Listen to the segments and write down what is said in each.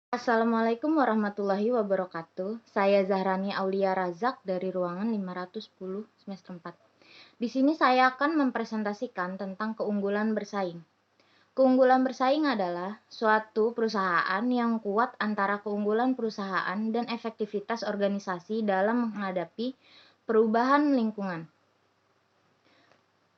Assalamualaikum warahmatullahi wabarakatuh. Saya Zahrani Aulia Razak dari ruangan 510 semester 4. Di sini saya akan mempresentasikan tentang keunggulan bersaing. Keunggulan bersaing adalah suatu perusahaan yang kuat antara keunggulan perusahaan dan efektivitas organisasi dalam menghadapi perubahan lingkungan.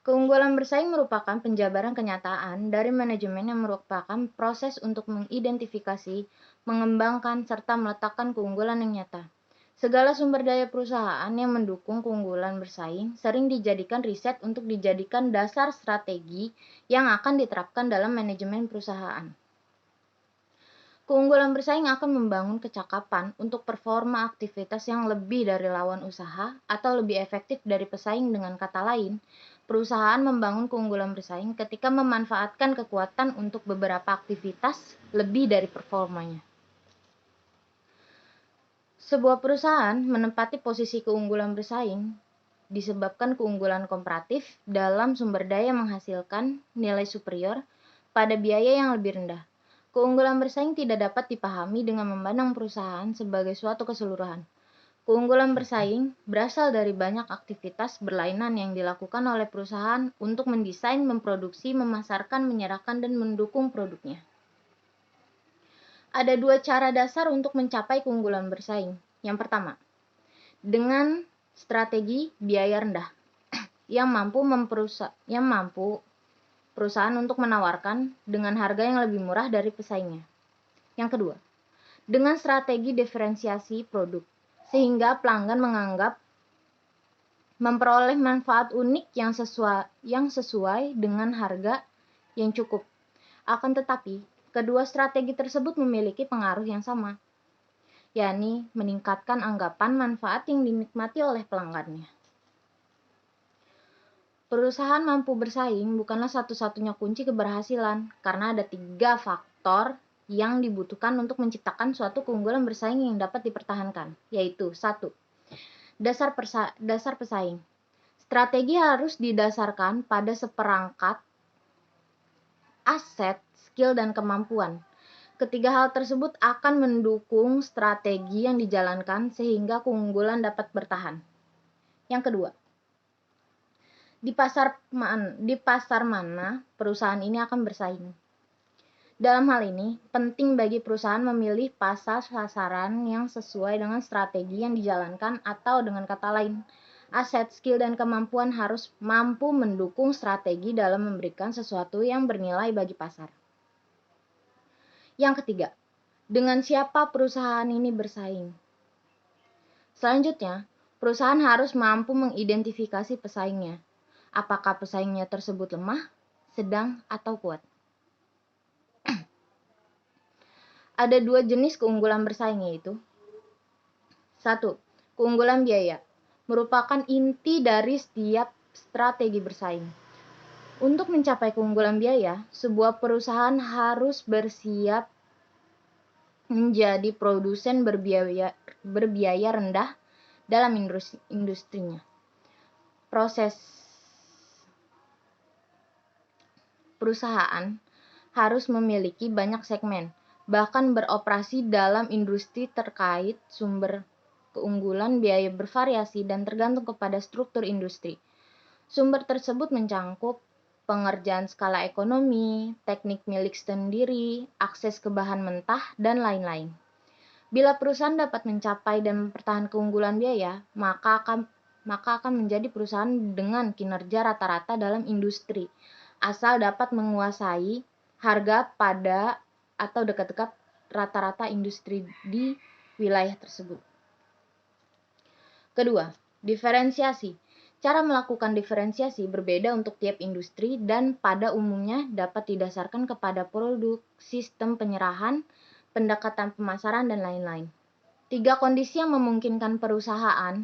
Keunggulan bersaing merupakan penjabaran kenyataan dari manajemen yang merupakan proses untuk mengidentifikasi, mengembangkan, serta meletakkan keunggulan yang nyata. Segala sumber daya perusahaan yang mendukung keunggulan bersaing sering dijadikan riset untuk dijadikan dasar strategi yang akan diterapkan dalam manajemen perusahaan. Keunggulan bersaing akan membangun kecakapan untuk performa aktivitas yang lebih dari lawan usaha atau lebih efektif dari pesaing. Dengan kata lain, perusahaan membangun keunggulan bersaing ketika memanfaatkan kekuatan untuk beberapa aktivitas lebih dari performanya. Sebuah perusahaan menempati posisi keunggulan bersaing disebabkan keunggulan komparatif dalam sumber daya menghasilkan nilai superior pada biaya yang lebih rendah. Keunggulan bersaing tidak dapat dipahami dengan memandang perusahaan sebagai suatu keseluruhan. Keunggulan bersaing berasal dari banyak aktivitas berlainan yang dilakukan oleh perusahaan untuk mendesain, memproduksi, memasarkan, menyerahkan, dan mendukung produknya. Ada dua cara dasar untuk mencapai keunggulan bersaing. Yang pertama, dengan strategi biaya rendah yang mampu perusahaan untuk menawarkan dengan harga yang lebih murah dari pesaingnya. Yang kedua, dengan strategi diferensiasi produk, sehingga pelanggan menganggap memperoleh manfaat unik yang sesuai dengan harga yang cukup. Akan tetapi, kedua strategi tersebut memiliki pengaruh yang sama, yakni meningkatkan anggapan manfaat yang dinikmati oleh pelanggannya. Perusahaan mampu bersaing bukanlah satu-satunya kunci keberhasilan, karena ada 3 faktor yang dibutuhkan untuk menciptakan suatu keunggulan bersaing yang dapat dipertahankan, yaitu 1. Dasar pesaing. Strategi harus didasarkan pada seperangkat aset, skill, dan kemampuan. Ketiga hal tersebut akan mendukung strategi yang dijalankan sehingga keunggulan dapat bertahan. Yang kedua, di pasar mana perusahaan ini akan bersaing. Dalam hal ini, penting bagi perusahaan memilih pasar sasaran yang sesuai dengan strategi yang dijalankan, atau dengan kata lain, aset, skill, dan kemampuan harus mampu mendukung strategi dalam memberikan sesuatu yang bernilai bagi pasar. Yang ketiga, dengan siapa perusahaan ini bersaing. Selanjutnya, perusahaan harus mampu mengidentifikasi pesaingnya. Apakah pesaingnya tersebut lemah, sedang, atau kuat? Ada 2 jenis keunggulan bersaing, yaitu 1. Keunggulan biaya merupakan inti dari setiap strategi bersaing. Untuk mencapai keunggulan biaya, sebuah perusahaan harus bersiap menjadi produsen berbiaya rendah dalam industrinya. Proses perusahaan harus memiliki banyak segmen, bahkan beroperasi dalam industri terkait. Sumber keunggulan biaya bervariasi dan tergantung kepada struktur industri. Sumber tersebut mencangkup pengerjaan skala ekonomi, teknik milik sendiri, akses ke bahan mentah, dan lain-lain. Bila perusahaan dapat mencapai dan mempertahankan keunggulan biaya, maka akan menjadi perusahaan dengan kinerja rata-rata dalam industri, asal dapat menguasai harga pada atau dekat-dekat rata-rata industri di wilayah tersebut. Kedua, diferensiasi. Cara melakukan diferensiasi berbeda untuk tiap industri dan pada umumnya dapat didasarkan kepada produk, sistem penyerahan, pendekatan pemasaran, dan lain-lain. 3 kondisi yang memungkinkan perusahaan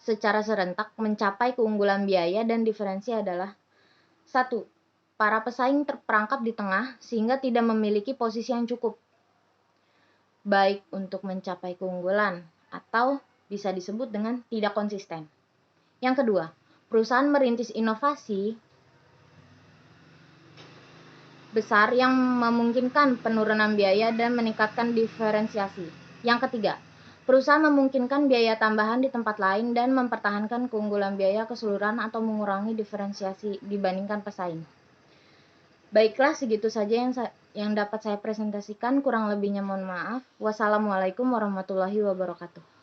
secara serentak mencapai keunggulan biaya dan diferensi adalah 1. Para pesaing terperangkap di tengah sehingga tidak memiliki posisi yang cukup, baik untuk mencapai keunggulan atau bisa disebut dengan tidak konsisten. Yang kedua, perusahaan merintis inovasi besar yang memungkinkan penurunan biaya dan meningkatkan diferensiasi. Yang ketiga, perusahaan memungkinkan biaya tambahan di tempat lain dan mempertahankan keunggulan biaya keseluruhan atau mengurangi diferensiasi dibandingkan pesaing. Baiklah, segitu saja yang dapat saya presentasikan. Kurang lebihnya mohon maaf. Wassalamualaikum warahmatullahi wabarakatuh.